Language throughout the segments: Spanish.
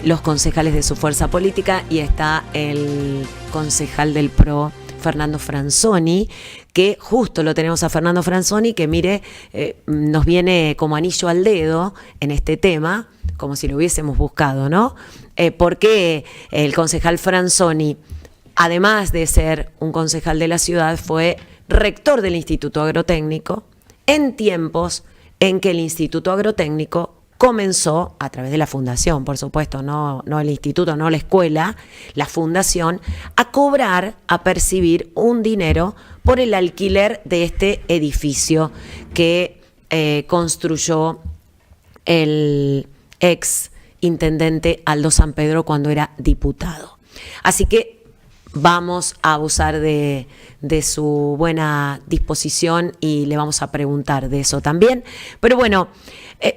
los concejales de su fuerza política, y está el concejal del PRO, Fernando Franzoni, que justo lo tenemos a Fernando Franzoni, que mire, nos viene como anillo al dedo en este tema, como si lo hubiésemos buscado, ¿no? Porque el concejal Franzoni, además de ser un concejal de la ciudad, fue rector del Instituto Agrotécnico en tiempos en que el Instituto Agrotécnico comenzó, a través de la fundación, por supuesto, no el instituto, no la escuela, la fundación, a cobrar, a percibir un dinero por el alquiler de este edificio que construyó el ex intendente Aldo San Pedro cuando era diputado. Así que vamos a abusar de su buena disposición y le vamos a preguntar de eso también. Pero bueno,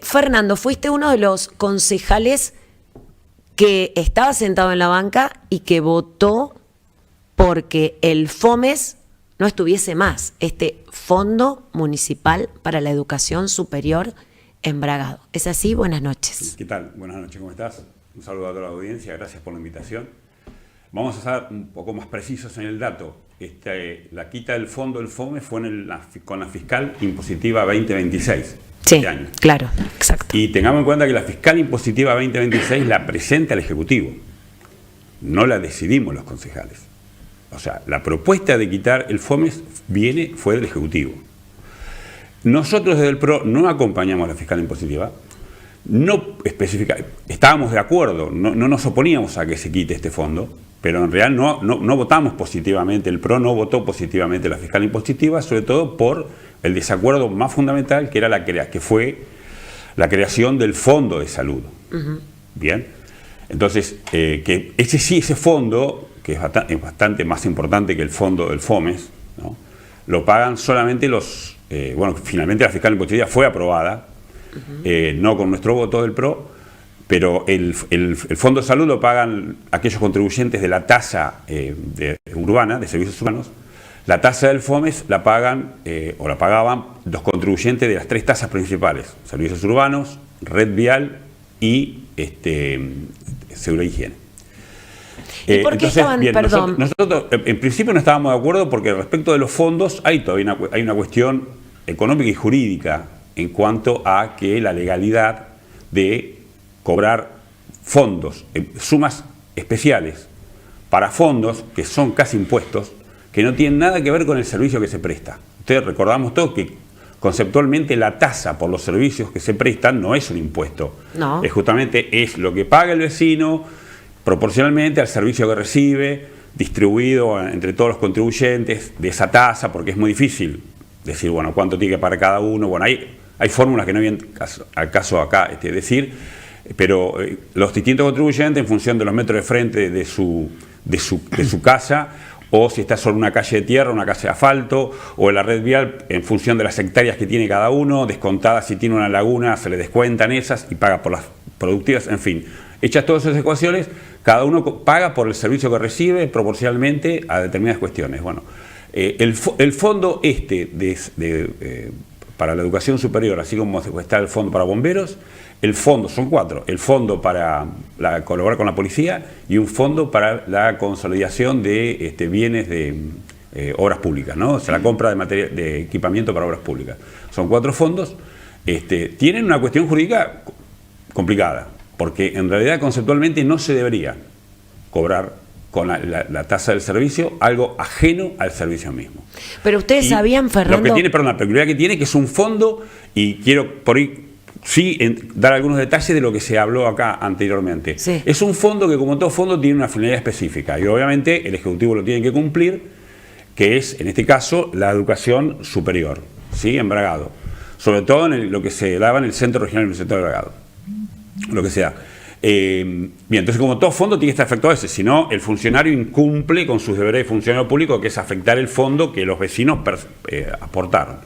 Fernando, fuiste uno de los concejales que estaba sentado en la banca y que votó porque el FOMES no estuviese más, este Fondo Municipal para la Educación Superior en Bragado. ¿Es así? Buenas noches. ¿Qué tal? Buenas noches, ¿cómo estás? Un saludo a toda la audiencia, gracias por la invitación. Vamos a ser un poco más precisos en el dato. La quita del fondo del FOME fue con la fiscal impositiva 2026. Sí, este año. Claro, exacto. Y tengamos en cuenta que la fiscal impositiva 2026 la presenta el Ejecutivo. No la decidimos los concejales. O sea, la propuesta de quitar el FOME fue del Ejecutivo. Nosotros desde el PRO no acompañamos a la fiscal impositiva. No estábamos de acuerdo, no nos oponíamos a que se quite este fondo, pero en realidad no votamos positivamente, el PRO no votó positivamente la fiscal impositiva, sobre todo por el desacuerdo más fundamental, que era que fue la creación del Fondo de Salud. Bien, entonces, que ese fondo, que es bastante más importante que el fondo del FOMES, ¿no? Lo pagan solamente finalmente la fiscal impositiva fue aprobada, no con nuestro voto del PRO, pero el Fondo de Salud lo pagan aquellos contribuyentes de la tasa urbana, de servicios urbanos. La tasa del FOMES la pagan, o la pagaban los contribuyentes de las tres tasas principales: servicios urbanos, red vial y seguridad e higiene. ¿Y por qué estaban, perdón? Nosotros en principio no estábamos de acuerdo porque respecto de los fondos hay todavía hay una cuestión económica y jurídica en cuanto a que la legalidad de cobrar fondos, sumas especiales para fondos que son casi impuestos, que no tienen nada que ver con el servicio que se presta. Ustedes recordamos todos que conceptualmente la tasa por los servicios que se prestan no es un impuesto. No. Justamente es lo que paga el vecino proporcionalmente al servicio que recibe, distribuido entre todos los contribuyentes de esa tasa, porque es muy difícil decir, bueno, cuánto tiene que pagar cada uno. Bueno, hay fórmulas que no vienen al caso acá decir, pero los distintos contribuyentes, en función de los metros de frente de su casa, o si está sobre una calle de tierra, una calle de asfalto, o en la red vial, en función de las hectáreas que tiene cada uno, descontadas si tiene una laguna, se le descuentan esas y paga por las productivas, en fin. Hechas todas esas ecuaciones, cada uno paga por el servicio que recibe proporcionalmente a determinadas cuestiones. Bueno, el fondo para la educación superior, así como está el fondo para bomberos, el fondo, son cuatro: el fondo para colaborar con la policía y un fondo para la consolidación de bienes de obras públicas, ¿no? O sea, la compra de equipamiento para obras públicas. Son cuatro fondos. Tienen una cuestión jurídica complicada, porque en realidad conceptualmente no se debería cobrar con la tasa del servicio algo ajeno al servicio mismo. Pero ustedes sabían, Fernando... Lo que tiene, perdón, la peculiaridad que tiene, que es un fondo, y quiero por ahí dar algunos detalles de lo que se habló acá anteriormente. Sí. Es un fondo que, como todo fondo, tiene una finalidad específica, y obviamente el Ejecutivo lo tiene que cumplir, que es, en este caso, la educación superior, ¿sí? En Bragado. Sobre todo en lo que se daba en el Centro Regional Universitario de Bragado. Lo que sea. Bien, entonces, como todo fondo tiene que estar afectado a ese, si no el funcionario incumple con sus deberes de funcionario público, que es afectar el fondo que los vecinos aportaron.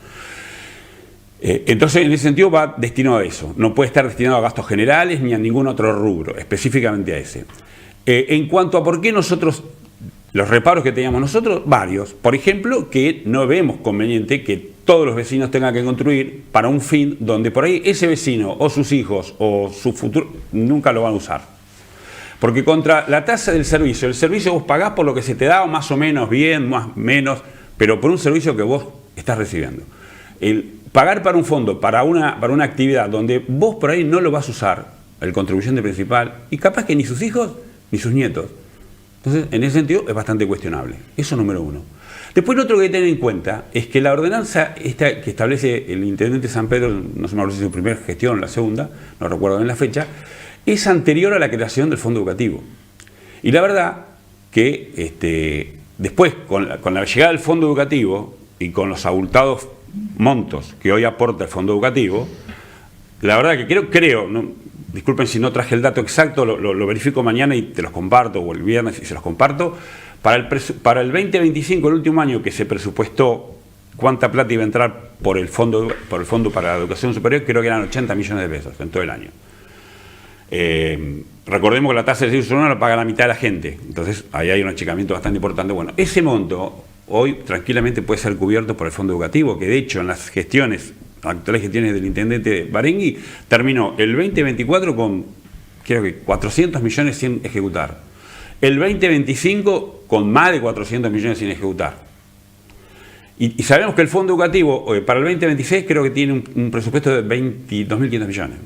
Entonces, en ese sentido va destinado a eso, no puede estar destinado a gastos generales ni a ningún otro rubro, específicamente a ese. En cuanto a por qué nosotros, los reparos que teníamos nosotros, varios. Por ejemplo, que no vemos conveniente que todos los vecinos tengan que construir para un fin donde por ahí ese vecino o sus hijos o su futuro nunca lo van a usar. Porque contra la tasa del servicio, el servicio vos pagás por lo que se te da, más o menos bien, más o menos, pero por un servicio que vos estás recibiendo. El pagar para un fondo, para una actividad donde vos por ahí no lo vas a usar, el contribuyente principal, y capaz que ni sus hijos ni sus nietos. Entonces, en ese sentido, es bastante cuestionable. Eso número uno. Después, lo otro que hay que tener en cuenta es que la ordenanza esta que establece el intendente de San Pedro, no sé si es su primera gestión o la segunda, no recuerdo bien la fecha, es anterior a la creación del fondo educativo. Y la verdad que después, con la llegada del fondo educativo y con los abultados montos que hoy aporta el fondo educativo, la verdad que creo no, disculpen si no traje el dato exacto, lo verifico mañana y te los comparto, o el viernes y se los comparto, para el 2025, el último año que se presupuestó cuánta plata iba a entrar por el fondo para la educación superior, creo que eran 80 millones de pesos en todo el año. Recordemos que la tasa de servicio no la paga la mitad de la gente, entonces ahí hay un achicamiento bastante importante. Bueno, ese monto hoy tranquilamente puede ser cubierto por el fondo educativo, que de hecho en las actuales gestiones del intendente Barengui terminó el 2024 con creo que 400 millones sin ejecutar, el 2025 con más de 400 millones sin ejecutar. Y sabemos que el fondo educativo para el 2026 creo que tiene un presupuesto de 22.500 millones.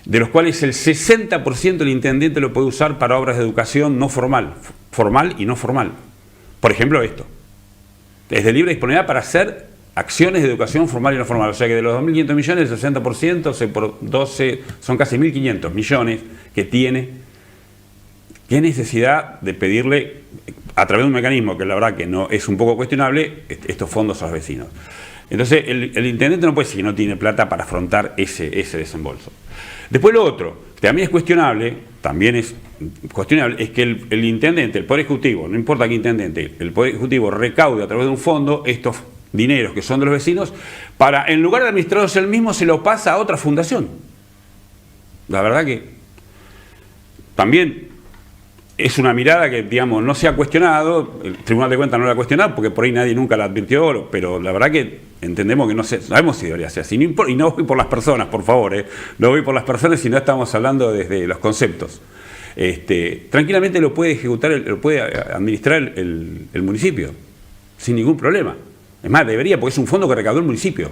De los cuales el 60% el intendente lo puede usar para obras de educación no formal, formal y no formal. Por ejemplo, esto. Es de libre disponibilidad para hacer acciones de educación formal y no formal. O sea que de los 2.500 millones, el 60% por 12 son casi 1.500 millones que tiene. ¿Qué necesidad de pedirle, a través de un mecanismo que la verdad que no es un poco cuestionable, estos fondos a los vecinos? Entonces, el intendente no puede decir que no tiene plata para afrontar ese desembolso. Después lo otro, que también es cuestionable, es que el intendente, el Poder Ejecutivo, no importa qué intendente, el Poder Ejecutivo recaude a través de un fondo estos dineros que son de los vecinos, para, en lugar de administrarlos él mismo, se lo pasa a otra fundación. La verdad que también es una mirada que, digamos, no se ha cuestionado, el Tribunal de Cuentas no la ha cuestionado, porque por ahí nadie nunca la advirtió, pero la verdad que entendemos que no sabemos si debería ser así. Y no voy por las personas, por favor, no voy por las personas, si no estamos hablando desde los conceptos. Tranquilamente lo puede ejecutar, lo puede administrar el municipio, sin ningún problema. Es más, debería, porque es un fondo que recaudó el municipio.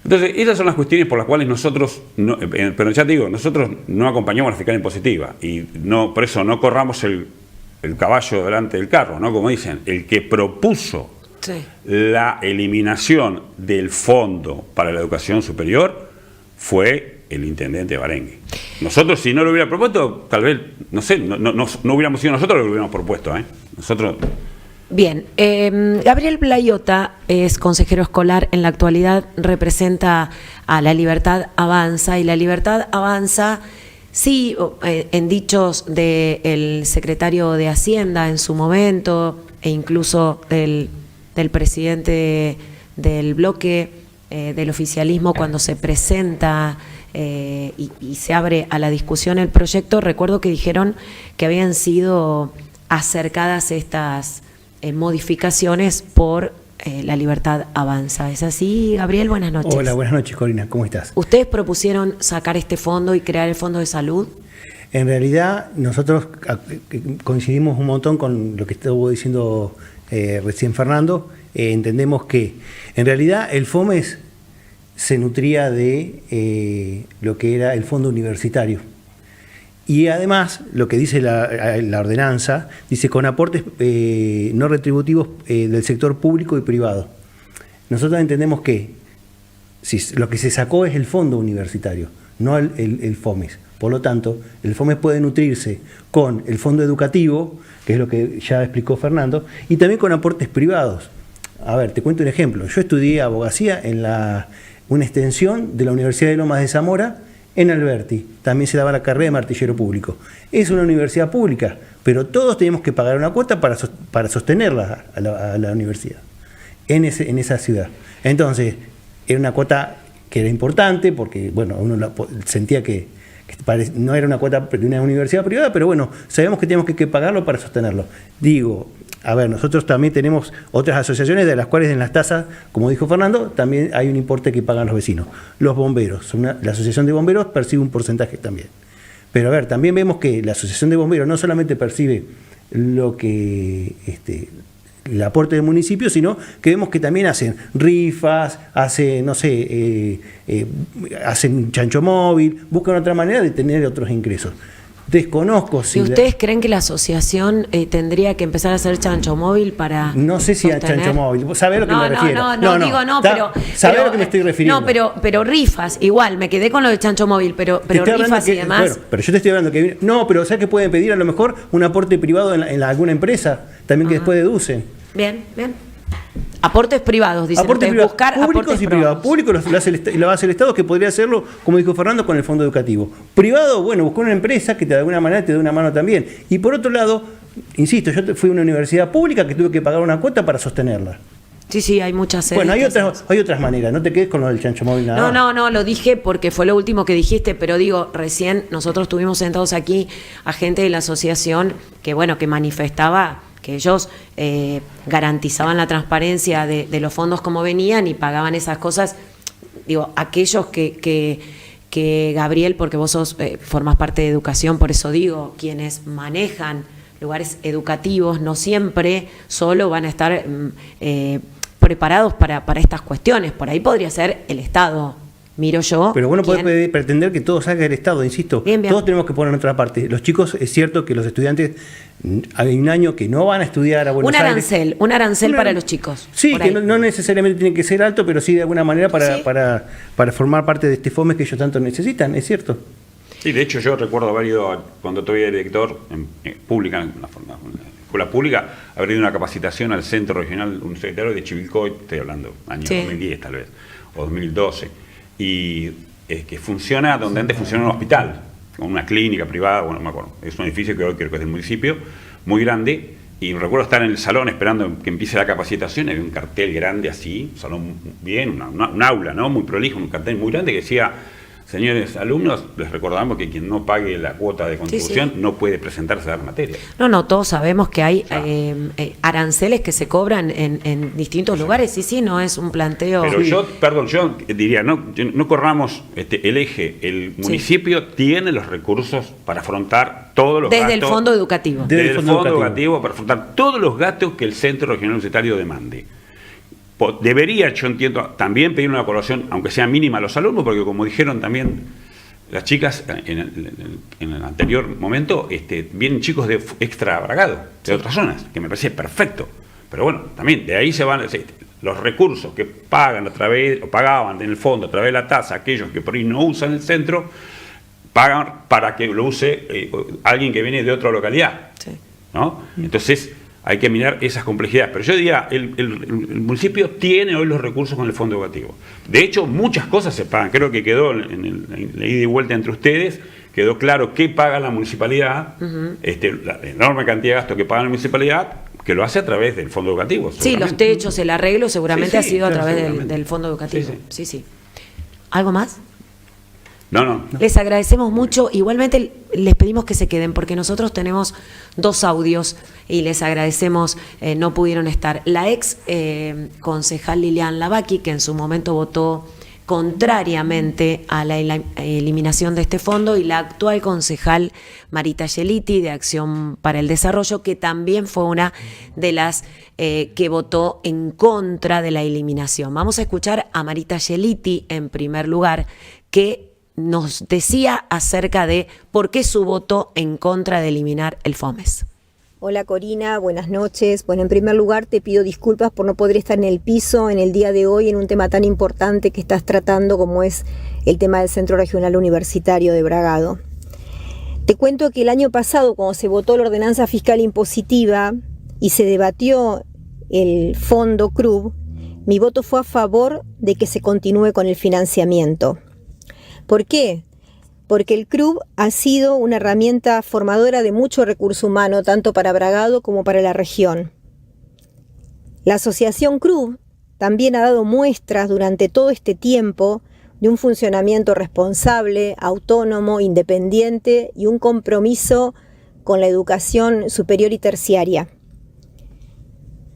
Entonces, esas son las cuestiones por las cuales nosotros, pero ya te digo, nosotros no acompañamos a la fiscalía impositiva y por eso no corramos el caballo delante del carro, ¿no? Como dicen, el que propuso la eliminación del fondo para la educación superior fue el intendente Barengui. Nosotros, si no lo hubiera propuesto, tal vez, no sé, no hubiéramos sido nosotros los que lo hubiéramos propuesto, Nosotros... Bien, Gabriel Blayota es consejero escolar, en la actualidad representa a La Libertad Avanza, y La Libertad Avanza, sí, en dichos del secretario de Hacienda en su momento, e incluso del presidente del bloque del oficialismo cuando se presenta y se abre a la discusión el proyecto, recuerdo que dijeron que habían sido acercadas estas modificaciones por La Libertad Avanza. ¿Es así, Gabriel? Buenas noches. Hola, buenas noches, Corina. ¿Cómo estás? ¿Ustedes propusieron sacar este fondo y crear el Fondo de Salud? En realidad, nosotros coincidimos un montón con lo que estuvo diciendo recién Fernando. Entendemos que, en realidad, el FOMES se nutría de lo que era el fondo universitario. Y además, lo que dice la ordenanza, dice con aportes no retributivos del sector público y privado. Nosotros entendemos que lo que se sacó es el fondo universitario, no el FOMES. Por lo tanto, el FOMES puede nutrirse con el fondo educativo, que es lo que ya explicó Fernando, y también con aportes privados. A ver, te cuento un ejemplo. Yo estudié abogacía en una extensión de la Universidad de Lomas de Zamora, en Alberti. También se daba la carrera de martillero público. Es una universidad pública, pero todos tenemos que pagar una cuota para sostenerla a la universidad, en esa ciudad. Entonces, era una cuota que era importante, porque bueno, uno sentía que no era una cuota de una universidad privada, pero bueno, sabemos que tenemos que pagarlo para sostenerlo. Digo, a ver, nosotros también tenemos otras asociaciones de las cuales en las tasas, como dijo Fernando, también hay un importe que pagan los vecinos. Los bomberos, la asociación de bomberos percibe un porcentaje también. Pero a ver, también vemos que la Asociación de Bomberos no solamente percibe lo que el aporte del municipio, sino que vemos que también hacen rifas, hacen, no sé, hacen chancho móvil, buscan otra manera de tener otros ingresos. Desconozco si... ¿Y ustedes creen que la asociación tendría que empezar a hacer chancho móvil para No sé si a chancho móvil, ¿sabés a lo que me refiero? ¿Sabés a lo que me estoy refiriendo? No, pero rifas, igual, me quedé con lo de chancho móvil, pero rifas y demás... Bueno, pero yo te estoy hablando que... No, pero ¿sabes que pueden pedir a lo mejor un aporte privado en alguna empresa? También que después deducen. Bien. Aportes privados, dicen aportes ustedes, privados, buscar públicos aportes y privados. Público lo hace el Estado, que podría hacerlo, como dijo Fernando, con el fondo educativo. Privado, bueno, buscar una empresa que de alguna manera te dé una mano también. Y por otro lado, insisto, yo fui a una universidad pública que tuve que pagar una cuota para sostenerla. Sí, hay muchas sedes. Bueno, hay otras maneras, no te quedes con lo del chancho móvil nada. No, lo dije porque fue lo último que dijiste, pero digo, recién nosotros tuvimos sentados aquí a gente de la asociación que manifestaba que ellos garantizaban la transparencia de los fondos como venían y pagaban esas cosas. Digo, aquellos que Gabriel, porque vos formás parte de educación, por eso digo, quienes manejan lugares educativos no siempre solo van a estar preparados para estas cuestiones. Por ahí podría ser el Estado. Miro yo. Pero bueno, puede pretender que todo salga del Estado, insisto. Bien. Todos tenemos que poner nuestra parte. Los chicos, es cierto que los estudiantes, hay un año que no van a estudiar a Buenos Aires. Un arancel para los chicos. Sí, que no necesariamente tiene que ser alto, pero sí de alguna manera para formar parte de este FOMES que ellos tanto necesitan, es cierto. Sí, de hecho yo recuerdo haber ido, cuando todavía era director en la escuela pública, haber ido a una capacitación al Centro Regional Universitario de Chivilcoy, estoy hablando, año 2010 tal vez, o 2012. Y que funciona donde antes funcionaba un hospital, con una clínica privada, bueno, no me acuerdo, es un edificio que hoy creo que es del municipio, muy grande, y recuerdo estar en el salón esperando que empiece la capacitación, había un cartel grande así, un salón bien, un aula, ¿no? Muy prolijo, un cartel muy grande que decía: señores alumnos, les recordamos que quien no pague la cuota de contribución no puede presentarse a dar materia. No, todos sabemos que hay aranceles que se cobran en distintos lugares, sí, no es un planteo... Pero yo diría, no corramos el eje, el municipio tiene los recursos para afrontar todos los gastos... Desde el fondo educativo. Desde el fondo educativo para afrontar todos los gastos que el Centro Regional Universitario demande. Debería, yo entiendo, también pedir una colaboración, aunque sea mínima, a los alumnos, porque como dijeron también las chicas en el anterior momento, vienen chicos de extra Bragado, de otras zonas, que me parece perfecto. Pero bueno, también de ahí se van los recursos que pagan o pagaban en el fondo a través de la tasa, aquellos que por ahí no usan el centro, pagan para que lo use alguien que viene de otra localidad. Sí. ¿No? Entonces hay que mirar esas complejidades. Pero yo diría, el municipio tiene hoy los recursos con el fondo educativo. De hecho, muchas cosas se pagan. Creo que quedó en la ida y vuelta entre ustedes, quedó claro qué paga la municipalidad, la enorme cantidad de gasto que paga la municipalidad, que lo hace a través del fondo educativo. Sí, los techos, el arreglo seguramente ha sido a través del fondo educativo. Sí. ¿Algo más? No. Les agradecemos mucho. Igualmente les pedimos que se queden porque nosotros tenemos 2 audios y les agradecemos, no pudieron estar. La ex concejal Lilian Lavaki, que en su momento votó contrariamente a la eliminación de este fondo, y la actual concejal Marita Geliti de Acción para el Desarrollo, que también fue una de las que votó en contra de la eliminación. Vamos a escuchar a Marita Geliti en primer lugar, que nos decía acerca de por qué su voto en contra de eliminar el FOMES. Hola Corina, buenas noches. Bueno, en primer lugar te pido disculpas por no poder estar en el piso en el día de hoy en un tema tan importante que estás tratando como es el tema del Centro Regional Universitario de Bragado. Te cuento que el año pasado, cuando se votó la ordenanza fiscal impositiva y se debatió el fondo CRUB, mi voto fue a favor de que se continúe con el financiamiento. ¿Por qué? Porque el CRUB ha sido una herramienta formadora de mucho recurso humano, tanto para Bragado como para la región. La asociación CRUB también ha dado muestras durante todo este tiempo de un funcionamiento responsable, autónomo, independiente y un compromiso con la educación superior y terciaria.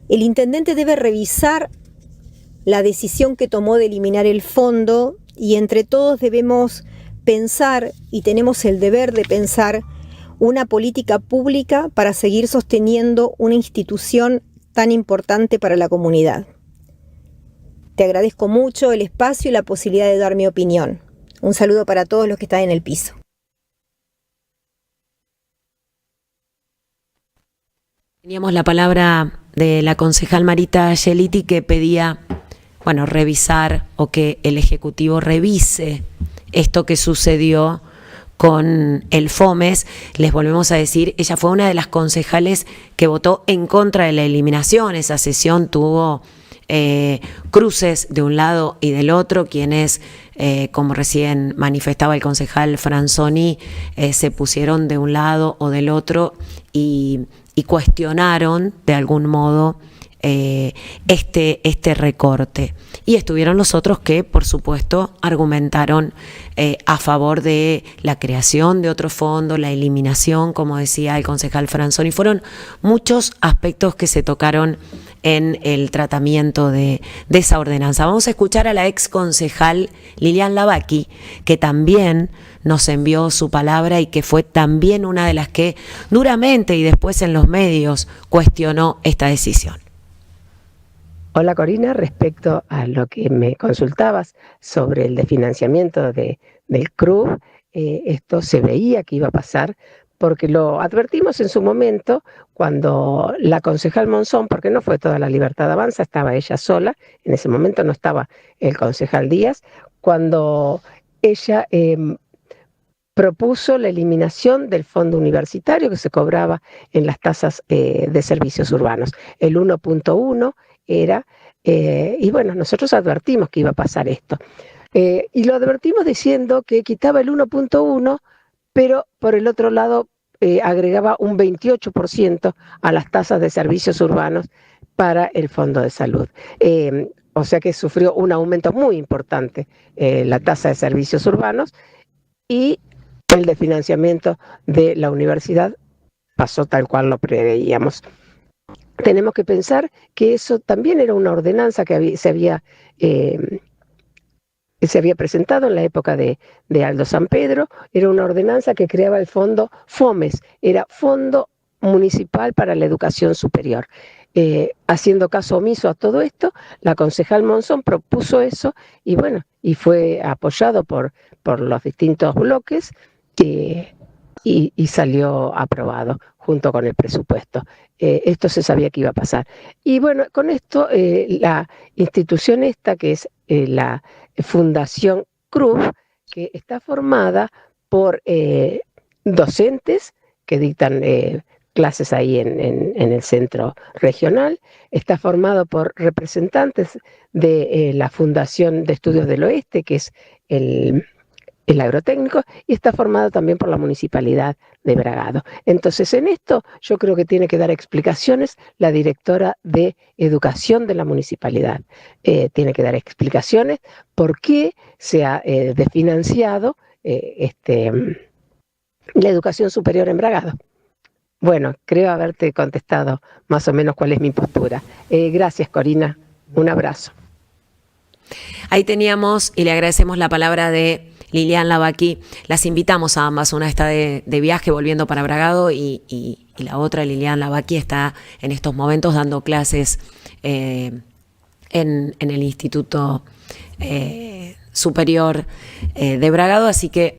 El intendente debe revisar la decisión que tomó de eliminar el fondo y entre todos debemos pensar, y tenemos el deber de pensar, una política pública para seguir sosteniendo una institución tan importante para la comunidad. Te agradezco mucho el espacio y la posibilidad de dar mi opinión. Un saludo para todos los que están en el piso. Teníamos la palabra de la concejal Marita Geliti, que pedía, revisar, o que el Ejecutivo revise esto que sucedió con el FOMES. Les volvemos a decir, ella fue una de las concejales que votó en contra de la eliminación. Esa sesión tuvo cruces de un lado y del otro, quienes, como recién manifestaba el concejal Franzoni, se pusieron de un lado o del otro y cuestionaron de algún modo este recorte. Y estuvieron los otros que, por supuesto, argumentaron a favor de la creación de otro fondo, la eliminación, como decía el concejal Franzoni. Fueron muchos aspectos que se tocaron en el tratamiento de esa ordenanza. Vamos a escuchar a la ex concejal Lilian Lavaki, que también nos envió su palabra y que fue también una de las que duramente y después en los medios cuestionó esta decisión. Hola Corina, respecto a lo que me consultabas sobre el desfinanciamiento del CRUB, esto se veía que iba a pasar, porque lo advertimos en su momento cuando la concejal Monzón, porque no fue toda la Libertad Avanza, estaba ella sola, en ese momento no estaba el concejal Díaz, cuando ella propuso la eliminación del fondo universitario que se cobraba en las tasas de servicios urbanos. El 1.1 era, y bueno, nosotros advertimos que iba a pasar esto. Y lo advertimos diciendo que quitaba el 1.1, pero por el otro lado agregaba un 28% a las tasas de servicios urbanos para el Fondo de Salud. O sea que sufrió un aumento muy importante la tasa de servicios urbanos, y el desfinanciamiento de la universidad pasó tal cual lo preveíamos. Tenemos que pensar que eso también era una ordenanza que se había presentado en la época de Aldo San Pedro. Era una ordenanza que creaba el fondo FOMES, era Fondo Municipal para la Educación Superior. Haciendo caso omiso a todo esto, la concejal Monzón propuso eso y bueno, y fue apoyado por los distintos bloques y salió aprobado junto con el presupuesto. Esto se sabía que iba a pasar. Y bueno, con esto la institución esta, que es la Fundación CRUB, que está formada por docentes que dictan clases ahí en el centro regional, está formado por representantes de la Fundación de Estudios del Oeste, que es el agrotécnico, y está formado también por la Municipalidad de Bragado. Entonces, en esto yo creo que tiene que dar explicaciones la directora de Educación de la Municipalidad. Tiene que dar explicaciones por qué se ha desfinanciado la educación superior en Bragado. Bueno, creo haberte contestado más o menos cuál es mi postura. Gracias, Corina. Un abrazo. Ahí teníamos, y le agradecemos la palabra de Lilian Lavaki. Las invitamos a ambas, una está de viaje volviendo para Bragado y la otra, Lilian Lavaki, está en estos momentos dando clases en el Instituto Superior de Bragado, así que